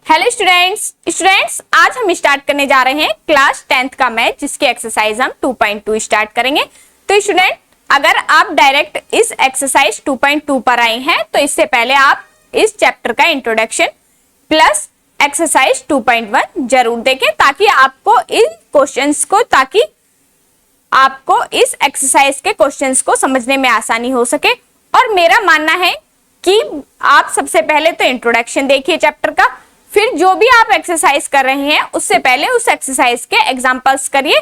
Hello students आज हम start करने जा रहे हैं क्लास 10th का मैथ, जिसकी एक्सरसाइज हम 2.2 स्टार्ट करेंगे। तो स्टूडेंट, अगर आप डायरेक्ट इस एक्सरसाइज 2.2 पर आए हैं तो इससे पहले आप इस चैप्टर का इंट्रोडक्शन प्लस एक्सरसाइज 2.1 जरूर देखें, ताकि आपको इस एक्सरसाइज के क्वेश्चंस को समझने में आसानी हो सके। और मेरा मानना है कि आप सबसे पहले तो इंट्रोडक्शन देखिए चैप्टर का, फिर जो भी आप एक्सरसाइज कर रहे हैं उससे पहले उस एक्सरसाइज के एग्जांपल्स करिए,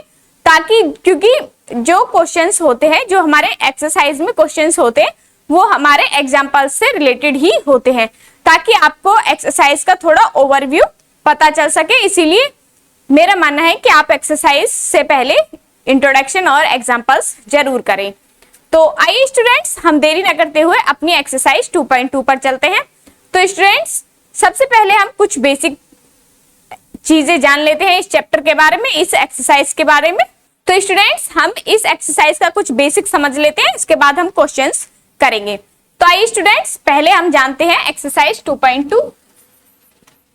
ताकि क्योंकि जो क्वेश्चंस होते हैं, जो हमारे एक्सरसाइज में क्वेश्चंस होते हैं, वो हमारे एग्जांपल्स से रिलेटेड ही होते हैं, ताकि आपको एक्सरसाइज का थोड़ा ओवरव्यू पता चल सके। इसीलिए मेरा मानना है कि आप एक्सरसाइज से पहले इंट्रोडक्शन और एग्जांपल्स जरूर करें। तो आइए स्टूडेंट्स, हम देरी न करते हुए अपनी एक्सरसाइज 2.2 पर चलते हैं। तो स्टूडेंट्स, सबसे पहले हम कुछ बेसिक चीजें जान लेते हैं इस चैप्टर के बारे में, इस एक्सरसाइज के बारे में। तो स्टूडेंट्स, हम इस एक्सरसाइज का कुछ बेसिक समझ लेते हैं, इसके बाद हम क्वेश्चंस करेंगे। तो आइए स्टूडेंट्स, पहले हम जानते हैं एक्सरसाइज 2.2।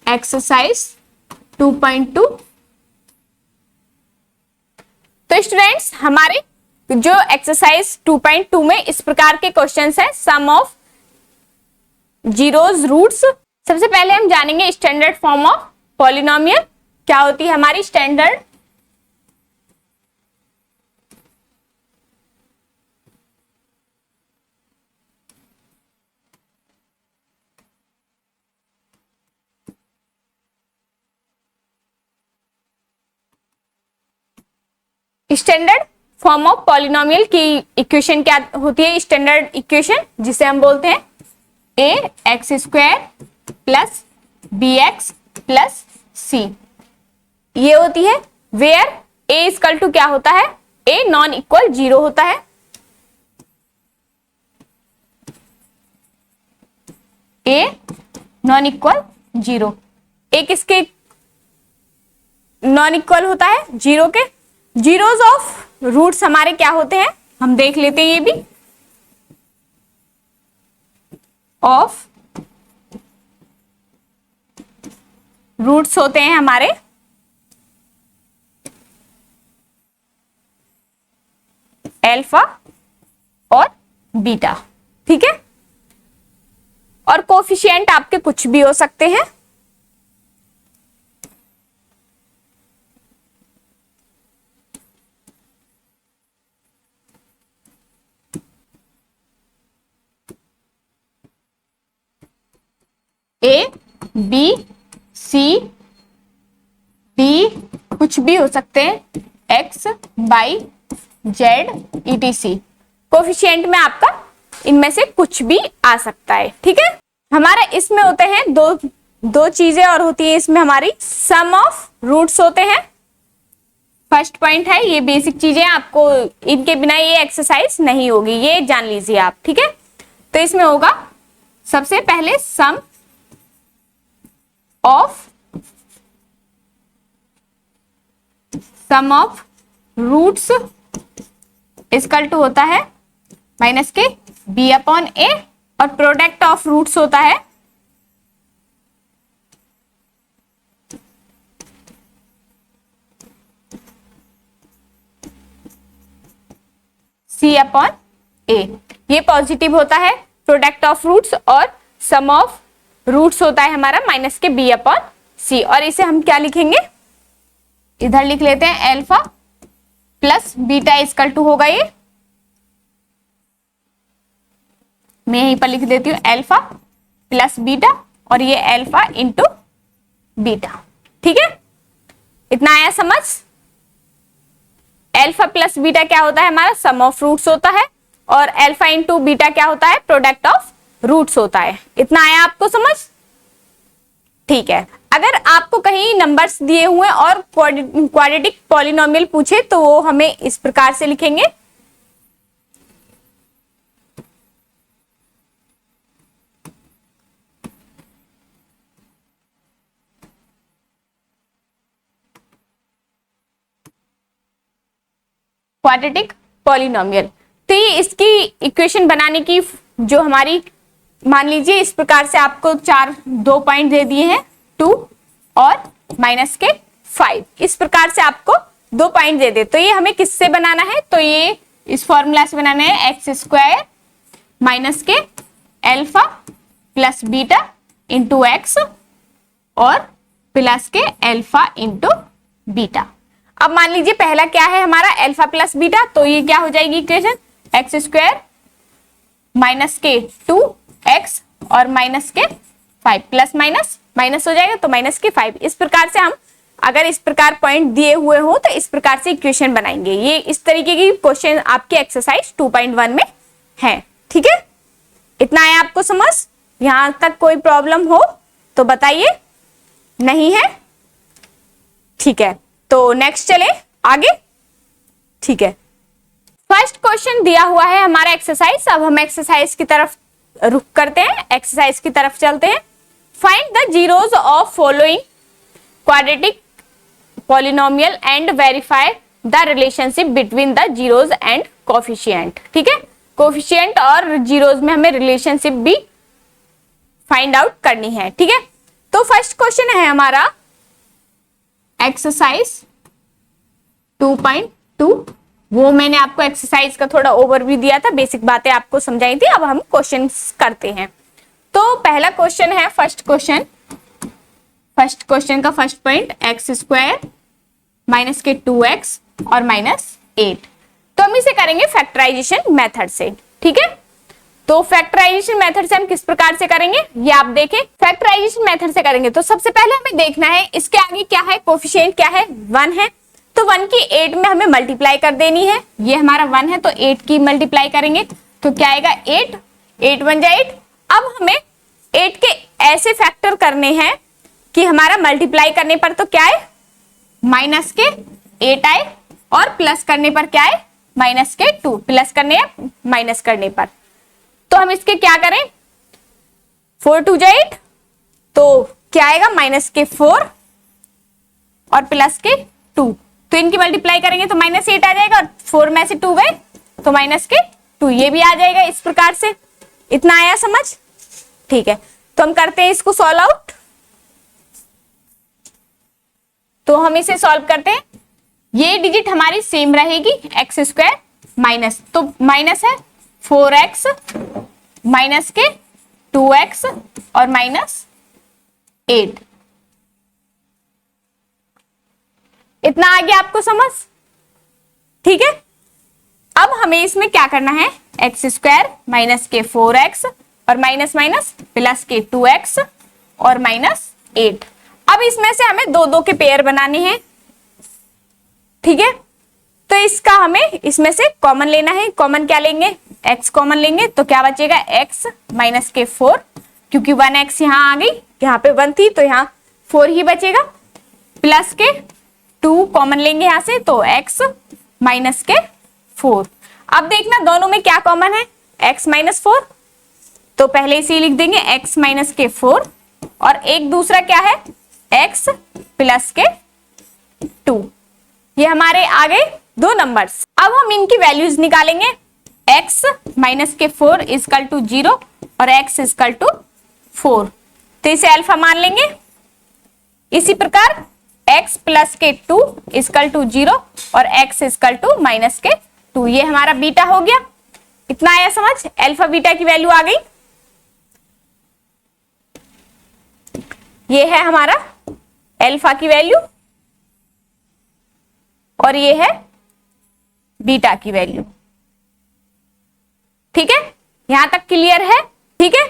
एक्सरसाइज 2.2। तो स्टूडेंट्स, हमारे जो एक्सरसाइज 2.2 में इस प्रकार के क्वेश्चंस हैं, सम ऑफ जीरोस रूट्स। सबसे पहले हम जानेंगे स्टैंडर्ड फॉर्म ऑफ पॉलिनोमियल क्या होती है। हमारी स्टैंडर्ड फॉर्म ऑफ पॉलिनोमियल की इक्वेशन क्या होती है। स्टैंडर्ड इक्वेशन जिसे हम बोलते हैं A X square plus B X plus C, ये होती है वेयर ए इक्वल टू क्या होता है, ए नॉन इक्वल 0 होता है। ए नॉन इक्वल 0, ए किसके नॉन इक्वल होता है, 0 के। जीरोस ऑफ रूट्स हमारे क्या होते हैं, हम देख लेते हैं। ये भी ऑफ रूट्स होते हैं हमारे अल्फा और बीटा, ठीक है। और कोफिशिएंट आपके कुछ भी हो सकते हैं। ए बी सी डी कुछ भी हो सकते हैं, x y z etc. Coefficient में आपका इनमें से कुछ भी आ सकता है, ठीक है। हमारा इसमें होते हैं दो चीजें और होती है इसमें हमारी, सम ऑफ रूट्स होते हैं। फर्स्ट पॉइंट है, ये बेसिक चीजें, आपको इनके बिना ये एक्सरसाइज नहीं होगी, ये जान लीजिए आप, ठीक है। तो इसमें होगा सबसे पहले सम ऑफ रूट्स इक्वल टू होता है माइनस के बी अपॉन ए, और प्रोडक्ट ऑफ रूट्स होता है सी अपॉन ए। ये पॉजिटिव होता है प्रोडक्ट ऑफ रूट्स, और सम ऑफ रूट्स होता है हमारा माइनस के बी अपॉन सी। और इसे हम क्या लिखेंगे, इधर लिख लेते हैं alpha plus beta equal to होगा ये, मैं यहीं पर लिख देती हूँ अल्फा प्लस बीटा, और ये अल्फा इंटू बीटा, ठीक है। इतना आया समझ। अल्फा प्लस बीटा क्या होता है हमारा, सम ऑफ रूट्स होता है, और अल्फा इंटू बीटा क्या होता है, प्रोडक्ट ऑफ रूट्स होता है। इतना आया आपको समझ, ठीक है। अगर आपको कहीं नंबर्स दिए हुए और क्वाड्रेटिक पॉलिनोमियल पूछे तो वो हमें इस प्रकार से लिखेंगे, क्वाड्रेटिक पॉलिनोमियल। तो ये इसकी इक्वेशन बनाने की जो हमारी, मान लीजिए इस प्रकार से आपको 2 पॉइंट दे दिए हैं 2 माइनस के 5। इस प्रकार से आपको 2 पॉइंट दे दे तो ये हमें किससे बनाना है, तो ये इस फॉर्मूला से बनाना है एक्स स्क्वायर माइनस के alpha plus beta into x और प्लस के अल्फा इंटू बीटा। अब मान लीजिए पहला क्या है हमारा अल्फा प्लस बीटा, तो ये क्या हो जाएगी इक्वेशन, एक्स स्क्वायर माइनस के 2x और माइनस के 5 प्लस माइनस माइनस हो जाएगा तो माइनस के 5। इस प्रकार से हम अगर इस प्रकार पॉइंट दिए हुए हो तो इस प्रकार से इक्वेशन बनाएंगे। ये इस तरीके की क्वेश्चन आपके एक्सरसाइज 2.1 में है। ठीक है, इतना है आपको समझ, यहां तक कोई प्रॉब्लम हो तो बताइए, नहीं है? ठीक है, तो नेक्स्ट चले आगे। ठीक है, फर्स्ट क्वेश्चन दिया हुआ है हमारा एक्सरसाइज। अब हम एक्सरसाइज की तरफ रुक करते हैं, एक्सरसाइज की तरफ चलते हैं। Find the zeros of following quadratic polynomial and verify the relationship between the zeros and coefficient. ठीक है, कोफिशिएंट और जीरोस में हमें रिलेशनशिप भी फाइंड आउट करनी है। ठीक है, तो फर्स्ट क्वेश्चन है हमारा एक्सरसाइज 2.2। वो मैंने आपको एक्सरसाइज का थोड़ा ओवरव्यू दिया था, बेसिक बातें आपको समझाई थी। अब हम क्वेश्चंस करते हैं। तो पहला क्वेश्चन है फर्स्ट क्वेश्चन का first point x square minus के 2x और माइनस 8। तो हम इसे करेंगे फैक्टराइजेशन मेथड से। ठीक है, तो फैक्टराइजेशन मेथड से हम किस प्रकार से करेंगे ये आप देखें। फैक्टराइजेशन मेथड से करेंगे तो सबसे पहले हमें देखना है इसके आगे क्या है, कोफिशिएंट क्या है, 1 है। तो 1 की 8 में हमें मल्टीप्लाई कर देनी है। ये हमारा 1 है तो 8 की मल्टीप्लाई करेंगे तो क्या आएगा 8, 8 1 जा 8। अब हमें 8 के ऐसे फैक्टर करने हैं कि हमारा मल्टीप्लाई करने पर तो क्या है माइनस के 8 आए और प्लस करने पर क्या है माइनस के 2, प्लस करने या माइनस करने पर। तो हम इसके क्या करें, 4 2 जा 8 तो क्या आएगा माइनस के 4 और प्लस के 2। तो इनकी मल्टीप्लाई करेंगे तो माइनस 8 आ जाएगा और 4 में से 2 गए तो माइनस के 2, ये भी आ जाएगा। इस प्रकार से इतना आया समझ। ठीक है, तो हम करते हैं इसको सॉल्व आउट। तो हम इसे सॉल्व करते हैं। ये डिजिट हमारी सेम रहेगी, एक्स स्क्वायर माइनस, तो माइनस है 4x माइनस के 2x और माइनस 8। इतना आ गया आपको समझ। ठीक है, अब हमें इसमें क्या करना है, एक्स स्क्वायर माइनस के 4x और माइनस माइनस प्लस के 2x और माइनस 8। अब इसमें से हमें 2 के पेयर बनाने हैं। ठीक है, तो इसका हमें इसमें से कॉमन लेना है। कॉमन क्या लेंगे, x कॉमन लेंगे तो क्या बचेगा x माइनस के 4, क्योंकि 1x यहाँ आ गई, यहाँ पे 1 थी तो यहाँ 4 ही बचेगा। प्लस के 2 कॉमन लेंगे यहाँ से तो x माइनस के 4। अब देखना दोनों में क्या कॉमन है, x माइनस 4, तो पहले इसे लिख देंगे x माइनस के 4 और एक दूसरा क्या है x प्लस के 2। ये हमारे आ गए 2 नंबर्स। अब हम इनकी वैल्यूज निकालेंगे। x माइनस के 4 इजकल टू 0 और x इजकल टू 4, तो इसे अल्फा मान लेंगे। इसी प्रकार x प्लस के 2 इजकल टू 0 और x इजकल टू माइनस के 2, ये हमारा बीटा हो गया। इतना आया समझ, अल्फा बीटा की वैल्यू आ गई। ये है हमारा अल्फा की वैल्यू और ये है बीटा की वैल्यू। ठीक है, यहां तक क्लियर है। ठीक है,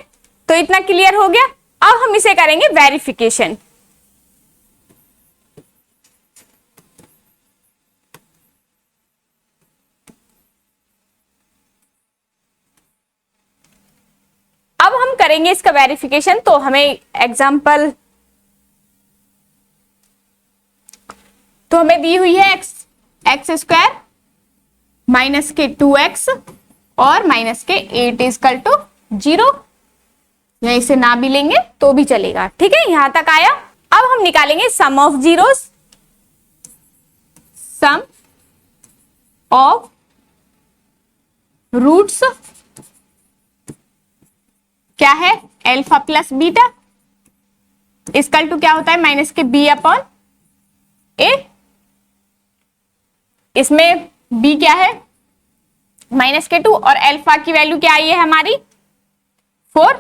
तो इतना क्लियर हो गया। अब हम इसे करेंगे वेरिफिकेशन। अब हम करेंगे इसका वेरिफिकेशन। तो हमें एग्जांपल तो हमें दी हुई है एक्स स्क्वायर माइनस के 2x और माइनस के 8 इजकल टू 0, या इसे ना भी लेंगे तो भी चलेगा। ठीक है, यहां तक आया। अब हम निकालेंगे sum of zeros. Sum of roots क्या है, alpha plus beta equal to क्या होता है माइनस के b अपॉन ए, इसमें बी क्या है -k2 और अल्फा की वैल्यू क्या आई है हमारी 4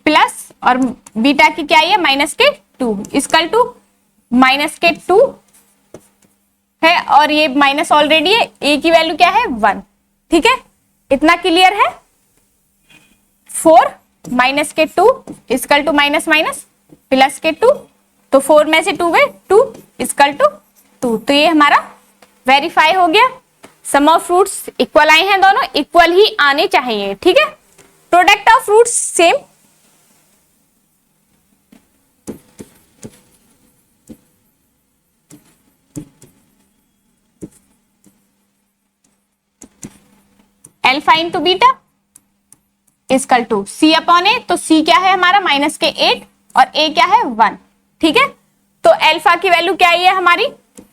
प्लस और बीटा की क्या आई है -k2 इक्वल टू -k2 है और ये माइनस ऑलरेडी है, ए की वैल्यू क्या है 1। ठीक है, इतना क्लियर है। 4 -k2 equal to minus minus plus k2, तो 4 में से 2 गए 2 इक्वल टू 2, तो ये हमारा वेरीफाई हो गया। सम ऑफ फ्रूट्स इक्वल आए हैं, दोनों इक्वल ही आने चाहिए। ठीक है, product of roots same, alpha into beta equal to C upon A, तो सी क्या है हमारा -8 और ए क्या है 1। ठीक है, तो अल्फा की वैल्यू क्या आई है हमारी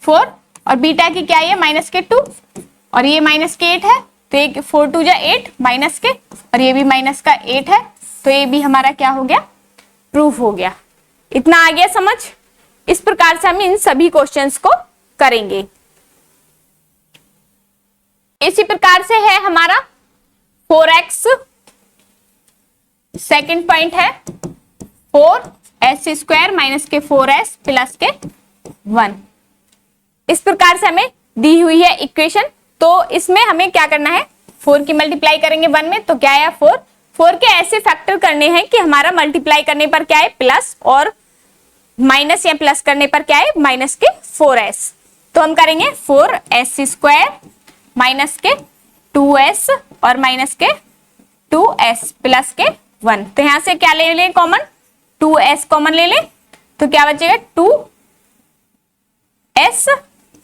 4 और बीटा की क्या आई है -k2 और ये -k8 है, तो एक 4 2 जा 8 -k और ये भी -8 है, तो ये भी हमारा क्या हो गया प्रूफ हो गया। इतना आ गया समझ। इस प्रकार से हम इन सभी क्वेश्चंस को करेंगे। इसी प्रकार से है हमारा 4x, सेकंड पॉइंट है 4s² - k4s प्लस के 1। इस प्रकार से हमें दी हुई है इक्वेशन, तो इसमें हमें क्या करना है 4 की मल्टीप्लाई करेंगे 1 में, तो क्या है 4 के ऐसे फैक्टर करने हैं कि हमारा मल्टीप्लाई करने पर क्या है प्लस और माइनस या प्लस करने पर क्या है -k4s। तो हम करेंगे 4s² - के 2s और -k2s प्लस के 1। तो यहां से क्या ले लें कॉमन 2s कॉमन ले लें, तो क्या बचेगा 2s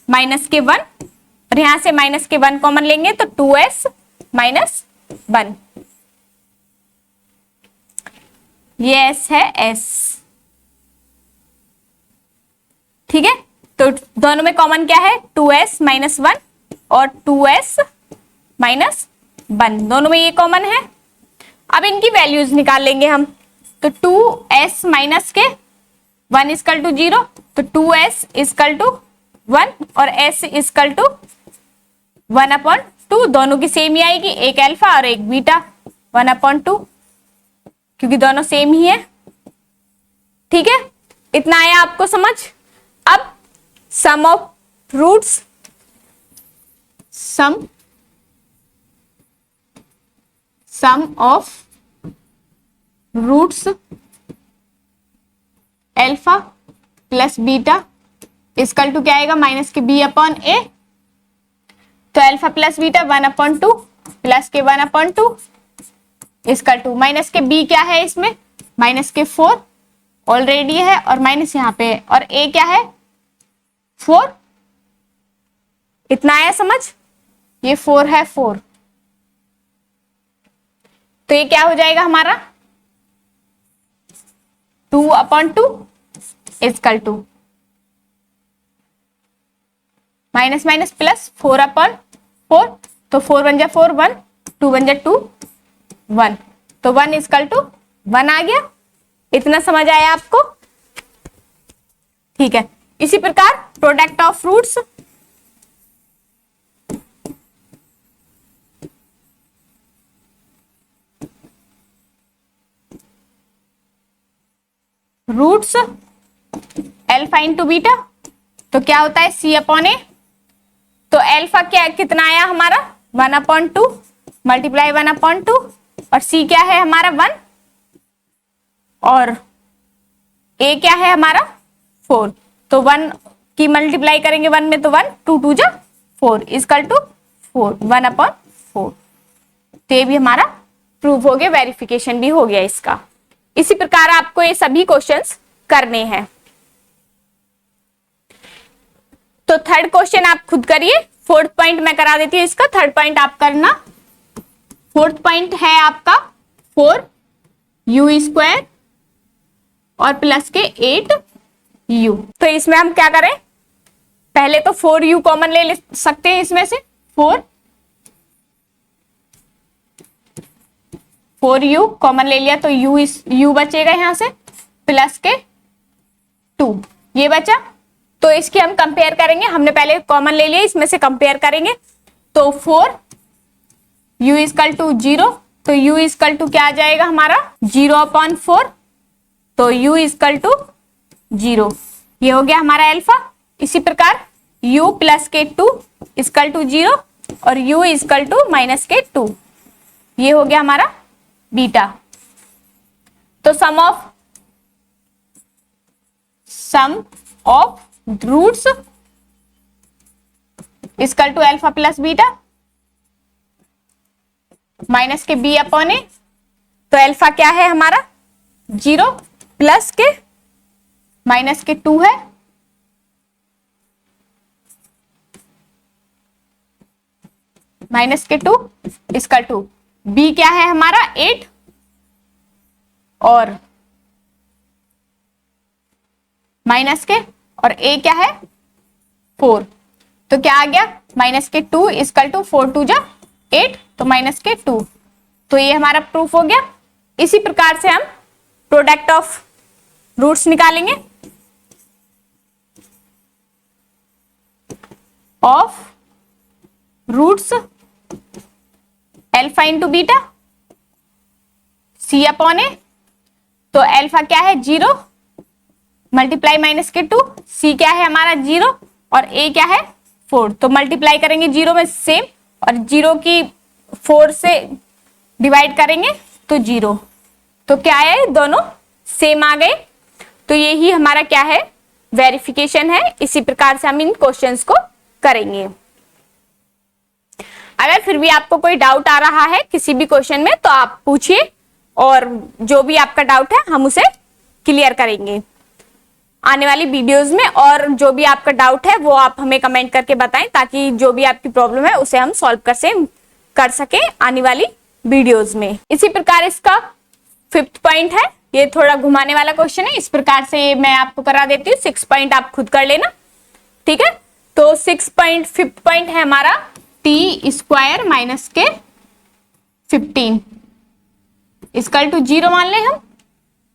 -k1 और यहां से -k1 कॉमन लेंगे तो 2s - 1। ये s है s। ठीक है, तो दोनों में कॉमन क्या है 2s - 1 और 2s - 1, दोनों में ये कॉमन है। अब इनकी वैल्यूज निकाल लेंगे हम, तो 2s - के 1 इक्वल टू 0, तो 2s इक्वल टू 1 और s इक्वल टू 1/2, दोनों की सेम ही आएगी, एक अल्फा और एक बीटा 1/2, क्योंकि दोनों सेम ही है। ठीक है, इतना आया आपको समझ। अब sum of roots, sum of roots alpha plus beta equal to क्या आएगा -b/a, तो अल्फा प्लस बीटा 1/2 प्लस के 1/2 इक्वल टू -b क्या है इसमें -4 ऑलरेडी है और माइनस यहाँ पे है, और a क्या है 4। इतना आया समझ, ये 4 है 4, तो ये क्या हो जाएगा हमारा 2/2 equal to minus minus plus 4/4, तो 4 बन जा 4 1, 2 बन जा 2 1, तो 1 इक्वल टू 1 आ गया। इतना समझ आया आपको। ठीक है, इसी प्रकार product of fruits, roots alpha into beta, तो क्या होता है c/a, तो अल्फा क्या कितना आया हमारा 1/2 मल्टीप्लाई 1/2 और c क्या है हमारा 1 और a क्या है हमारा 4, तो 1 की मल्टीप्लाई करेंगे 1 में, तो 1 2 2 जा 4 इक्वल टू 4 1/4, तो ये भी हमारा प्रूफ हो गया, वेरिफिकेशन भी हो गया इसका। इसी प्रकार आपको ये सभी क्वेश्चंस करने हैं। तो थर्ड क्वेश्चन आप खुद करिए, फोर्थ पॉइंट मैं करा देती हूँ इसका, थर्ड पॉइंट आप करना। फोर्थ पॉइंट है आपका 4u² और प्लस के 8u। तो इसमें हम क्या करें, पहले तो 4u कॉमन ले सकते हैं इसमें से, 4u कॉमन ले लिया तो u बचेगा यहां से, प्लस के 2, ये बचा, तो इसकी हम कंपेयर करेंगे, हमने पहले कॉमन ले लिया, इसमें से कंपेयर करेंगे। तो 4 u इक्वल टू 0, तो u इक्वल टू क्या आ जाएगा हमारा 0/4, तो u इक्वल टू 0, ये हो गया हमारा अल्फा। इसी प्रकार u प्लस के 2 इक्वल टू 0 और u इक्वल टू माइनस के 2, ये हो गया हमारा बीटा। तो sum of roots equal to alpha plus beta minus के b अपॉन ए, तो अल्फा क्या है हमारा 0 प्लस के माइनस के 2 है, माइनस के 2 इक्वल टू b क्या है हमारा 8 और माइनस के, और a क्या है 4, तो क्या आ गया माइनस के 2 इक्वल टू 4 2 जा 8, तो माइनस के 2, तो ये हमारा प्रूफ हो गया। इसी प्रकार से हम प्रोडक्ट ऑफ रूट्स निकालेंगे, of roots alpha into beta C upon A, तो अल्फा क्या है 0 मल्टीप्लाई माइनस के 2, सी क्या है हमारा 0 और ए क्या है 4, तो मल्टीप्लाई करेंगे 0 में सेम और 0 की 4 से डिवाइड करेंगे तो 0, तो क्या है दोनों सेम आ गए। तो यही हमारा क्या है वेरिफिकेशन है। इसी प्रकार से हम इन क्वेश्चंस को करेंगे। अगर फिर भी आपको कोई डाउट आ रहा है किसी भी क्वेश्चन में तो आप पूछिए और जो भी आपका डाउट है हम उसे क्लियर करेंगे आने वाली वीडियोस में। और जो भी आपका डाउट है वो आप हमें कमेंट करके बताएं ताकि जो भी आपकी प्रॉब्लम है उसे हम सॉल्व कर सके आने वाली वीडियोस में। इसी प्रकार इसका 5th पॉइंट है, ये थोड़ा घुमाने वाला क्वेश्चन है, इस प्रकार से मैं आपको करा देती हूँ। 6 पॉइंट आप खुद कर लेना, ठीक है। तो 5th पॉइंट है हमारा t स्क्वायर माइनस के 15 इक्वल टू 0 मान ले हम,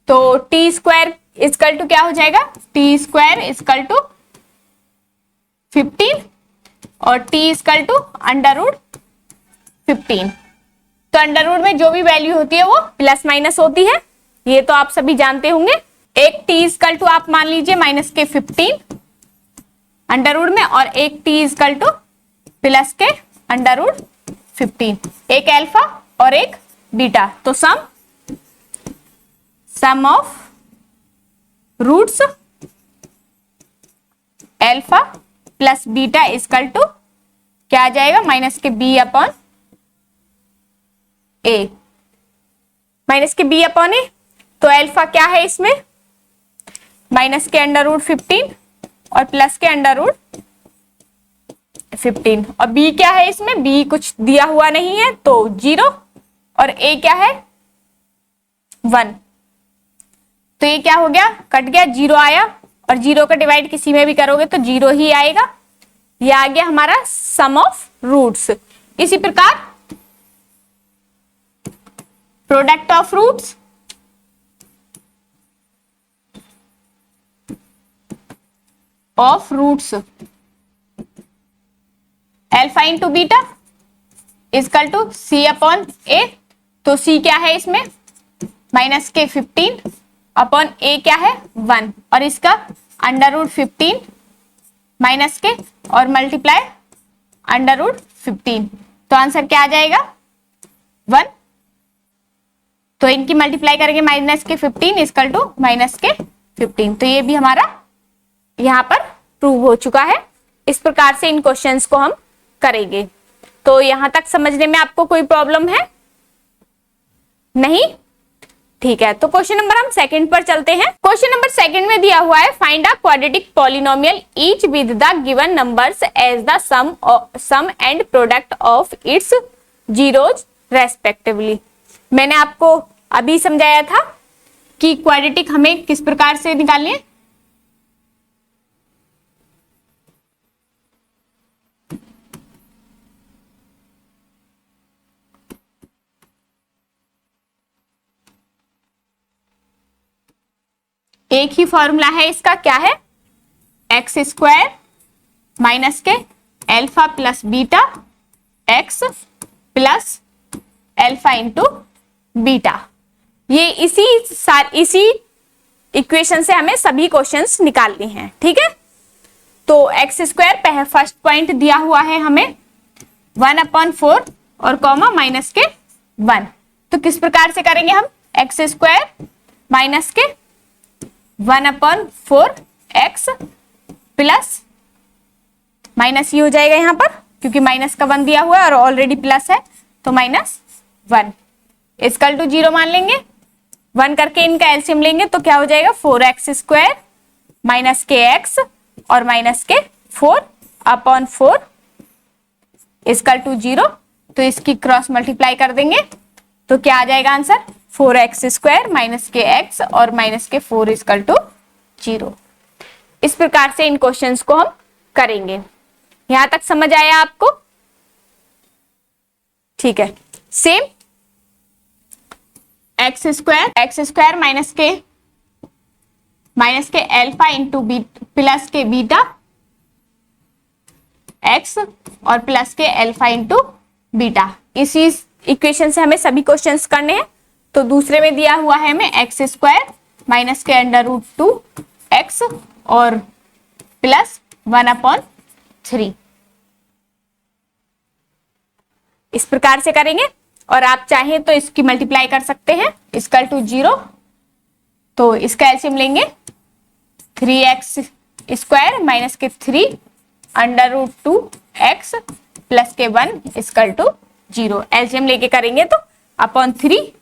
तो t स्क्वायर इक्वल टू क्या हो जाएगा t स्क्वायर इक्वल टू 15 और t equal to under root 15। तो अंडर रूट में जो भी वैल्यू होती है वो प्लस माइनस होती है, ये तो आप सभी जानते होंगे। एक t इक्वल टू आप मान लीजिए माइनस के 15 अंडर रूट में और एक t इक्वल टू प्लस के अंडर रूट 15, एक अल्फा और एक बीटा। तो sum of roots alpha plus beta equal to क्या आ जाएगा माइनस के b अपॉन ए, माइनस के b अपॉन ए। तो अल्फा क्या है इसमें माइनस के अंडर रूट 15 और प्लस के अंडर रूट 15 और b क्या है इसमें b कुछ दिया हुआ नहीं है तो 0 और a क्या है 1, तो ये क्या हो गया कट गया 0 आया और 0 का डिवाइड किसी में भी करोगे तो 0 ही आएगा। ये आ गया हमारा सम ऑफ रूट्स। इसी प्रकार product of roots alpha into beta equal to C upon A, तो सी क्या है इसमें माइनस के 15 अपॉन ए क्या है 1 और इसका अंडर रूट 15 माइनस के और मल्टीप्लाई अंडर रूट 15, तो आंसर क्या आ जाएगा 1। तो इनकी मल्टीप्लाई करेंगे माइनस के 15 इक्वल टू माइनस के 15, तो ये भी हमारा यहाँ पर प्रूव हो चुका है। इस प्रकार से इन क्वेश्चंस को हम करेंगे। तो यहां तक समझने में आपको कोई प्रॉब्लम है नहीं? ठीक है, तो क्वेश्चन नंबर हम सेकंड पर चलते हैं। क्वेश्चन नंबर सेकंड में दिया हुआ है find a quadratic polynomial each with the given numbers as the sum and product of its zeros respectively. मैंने आपको अभी समझाया था कि क्वाड्रेटिक हमें किस प्रकार से निकालनी है। एक ही फॉर्मूला है इसका, क्या है एक्स स्क्वायर माइनस के alpha plus beta x plus alpha into beta. ये इसी इक्वेशन से हमें सभी क्वेश्चंस निकालने हैं, ठीक है। तो एक्स स्क्वायर फर्स्ट पॉइंट दिया हुआ है हमें 1/4 और कॉमा माइनस के 1। तो किस प्रकार से करेंगे हम, एक्स स्क्वायर माइनस के 1/4 एक्स प्लस माइनस ये हो जाएगा यहाँ पर, क्योंकि माइनस का 1 दिया हुआ है और ऑलरेडी प्लस है, तो -1 इक्वल टू 0 मान लेंगे। 1 करके इनका एलसीएम लेंगे तो क्या हो जाएगा, 4x स्क्वायर माइनस के एक्स और माइनस के 4/4 इक्वल टू 0। तो इसकी क्रॉस मल्टीप्लाई कर देंगे तो क्या आ जाएगा आंसर, 4x स्क्वायर माइनस के एक्स और माइनस के 4 इक्वल टू 0। इस प्रकार से इन क्वेश्चंस को हम करेंगे। यहां तक समझ आया आपको? ठीक है। सेम एक्स स्क्वायर माइनस के अल्फा इंटू प्लस के बीटा एक्स और प्लस के अल्फा इंटू बीटा। इसी इक्वेशन से हमें सभी क्वेश्चंस करने हैं। तो दूसरे में दिया हुआ है हमें एक्स स्क्वायर माइनस के √2 एक्स और प्लस 1/3। इस प्रकार से करेंगे और आप चाहें तो इसकी मल्टीप्लाई कर सकते हैं, इक्वल टू 0। तो इसका एलसीएम लेंगे 3x स्क्वायर माइनस के 3 √2x प्लस के 1 इक्वल टू 0। एलसीएम लेके करेंगे तो /3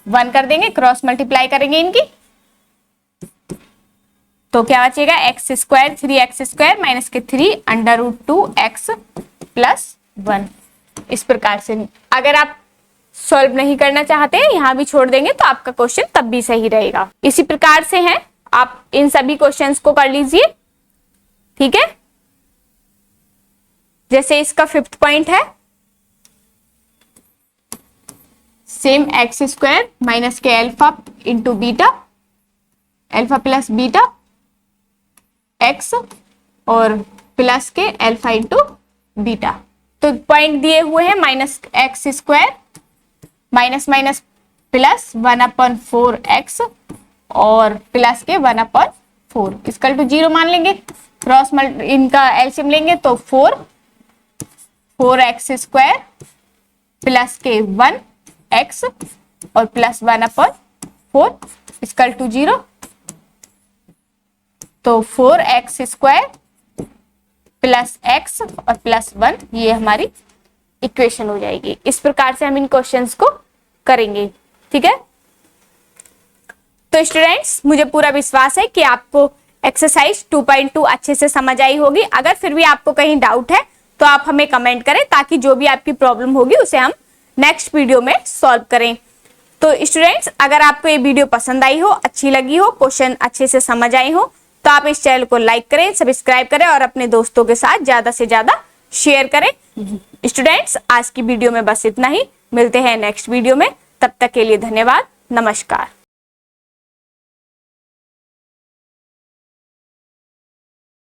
1 कर देंगे, क्रॉस मल्टीप्लाई करेंगे इनकी तो क्या बचेगा, x square 3x square minus के 3 √2x प्लस 1। इस प्रकार से अगर आप सॉल्व नहीं करना चाहते हैं, यहां भी छोड़ देंगे तो आपका क्वेश्चन तब भी सही रहेगा। इसी प्रकार से है, आप इन सभी क्वेश्चंस को कर लीजिए, ठीक है। जैसे इसका 5th पॉइंट है, सेम एक्स स्क्वायर माइनस के alpha into beta alpha plus beta x और प्लस के अल्फा इंटू बीटा। तो पॉइंट दिए हुए हैं minus x square minus minus plus 1/4 x और प्लस के 1/4 इक्वल टू 0 मान लेंगे। क्रॉस इनका एलसीएम लेंगे तो 4x स्क्वायर प्लस के 1 एक्स और प्लस 1/4 इक्वल टू 0। तो 4x स्क्वायर प्लस x और प्लस 1 ये हमारी इक्वेशन हो जाएगी। इस प्रकार से हम इन क्वेश्चंस को करेंगे, ठीक है। तो स्टूडेंट्स, मुझे पूरा विश्वास है कि आपको एक्सरसाइज 2.2 अच्छे से समझ आई होगी। अगर फिर भी आपको कहीं डाउट है तो आप हमें कमेंट करें, ताकि जो भी आपकी प्रॉब्लम होगी उसे हम नेक्स्ट वीडियो में सॉल्व करें। तो स्टूडेंट्स, अगर आपको ये वीडियो पसंद आई हो, अच्छी लगी हो, क्वेश्चन अच्छे से समझ आए हो, तो आप इस चैनल को लाइक करें, सब्सक्राइब करें और अपने दोस्तों के साथ ज्यादा से ज्यादा शेयर करें। स्टूडेंट्स, आज की वीडियो में बस इतना ही। मिलते हैं नेक्स्ट वीडियो में, तब तक के लिए धन्यवाद, नमस्कार।